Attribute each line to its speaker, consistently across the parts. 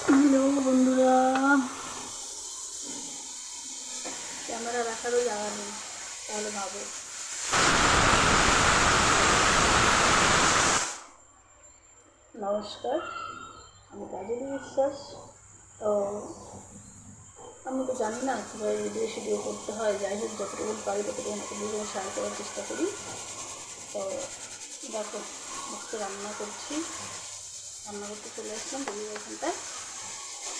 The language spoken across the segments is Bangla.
Speaker 1: হ্যালো বন্ধুরা, ক্যামেরা রাখারও জায়গা নেই, তাহলে ভাবো। নমস্কার, আমি কাজলি বিশ্বাস। তো আমি তো জানি না কীভাবে ভিডিও করতে হয়। যাই হোক, যতটুকু পারি ততটুকু আমাকে ভিডিও শেয়ার করার চেষ্টা করি। তো দেখো, আজকে রান্না করতে চলে আসলাম টেলিভিশনটায়।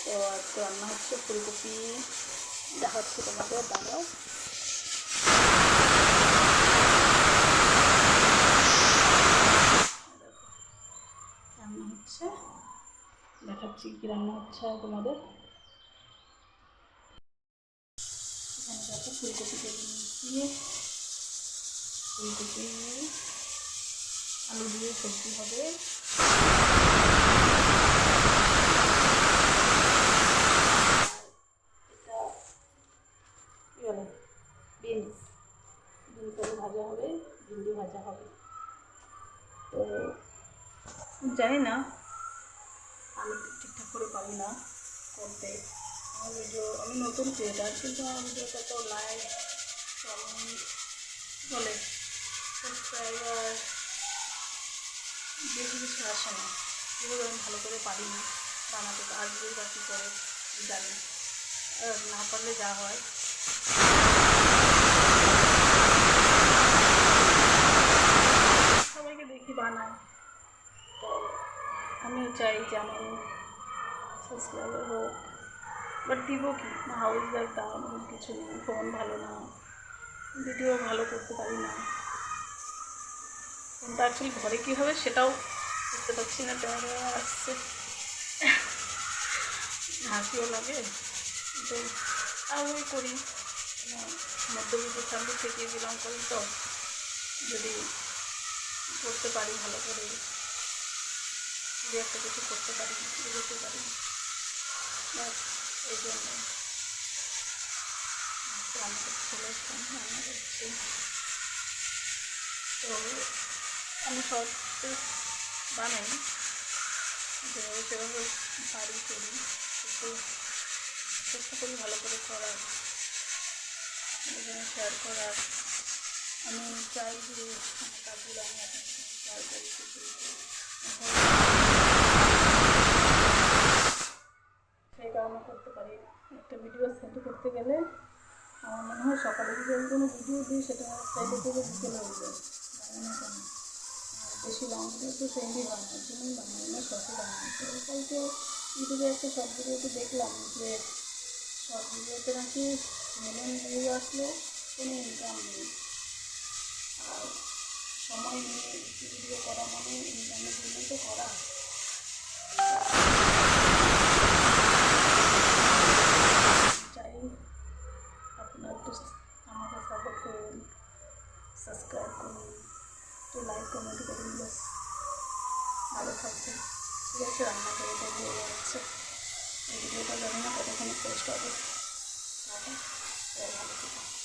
Speaker 1: তো আজকে রান্না হচ্ছে ফুলকপি, দেখাচ্ছি তোমাদের, দাঁড়াও। রান্না হচ্ছে, দেখাচ্ছি কি রান্না হচ্ছে তোমাদের। এখানে দেখো ফুলকপি কেটে নিয়েছি, ফুলকপি আলু দিয়ে সবজি হবে। এটা কী বলে, বিনস আলু ভাজা হবে, ভিন্ডি ভাজা হবে। তো জানি না, আমি ঠিকঠাক করে পারি না করতে। আমার ভিডিও, আমি নতুন ক্রিয়েটার, কিন্তু আমার ভিডিওটা তো লাইক, কমেন্ট বলে সাবস্ক্রাইবার বেশি কিছু আসে না। এগুলো আমি ভালো করে পারি না বানাতে, তো আসবেই বা কী করে জানি, না পারলে যা হয়। সবাইকে দেখি বানায়, তো আমিও চাই যে আমার সাবস্ক্রাইবার হোক, বাট দিব কি না, হাউস ওয়াইফ, দেওয়ার মতন কিছু নেই, ফোন ভালো না, ভিডিও ভালো করতে পারি না। ফোনটা অ্যাকচুয়ালি ঘরে কী হবে সেটাও বুঝতে পারছি না। ক্যামেরা আসছে, হাসিও লাগে, কিন্তু আমি করি। মধ্যবিত্ত ফ্যামিলি থেকে বিলং করি, তো যদি করতে পারি ভালো করে, যদি একটা কিছু করতে পারি, এগোতে পারি, ব্যাস এই জন্য রান্না করতে চলে আসলাম। রান্না করছি, তো আমি সব বানাই, যেভাবে সেভাবে পারি করি, কিন্তু চেষ্টা করি ভালো করে করার, এখানে শেয়ার করার। আমি চাই যে আমার কাজগুলো আমি আপনার সঙ্গে শেয়ার করি, সেই কারণে করতে পারি। একটা ভিডিও সেন্ড করতে গেলে আমার মনে হয় সকালে যদি আমি কোনো ভিডিও দিই, সেটা সাইডে থেকে বিকেলে হয়ে যায়, জানি না কেন। আর বেশি লং ভিডিও তো সেন্ডই হয় না, এর জন্যই বানাই না, শর্টে বানাই। তো কালকে ইউটিউবে একটা শর্ট ভিডিওতে দেখলাম যে শর্ট ভিডিওতে নাকি মিলিয়ন ভিউ আসলেও কোনো ইনকাম নেই, আর সময় নিয়ে ভিডিও করা মানে ইনকামের জন্যই তো করা। চাই আপনারা একটু আমাকে সাপোর্ট করুন, সাবস্ক্রাইব করুন, একটু লাইক কমেন্ট করুন, ব্যাস ভালো থাকবেন। ঠিক আছে, রান্না করে তো হয়ে যাচ্ছে। এই ভিডিওটা জানি না কতক্ষণে পোস্ট হবে, ভালো থাকবেন।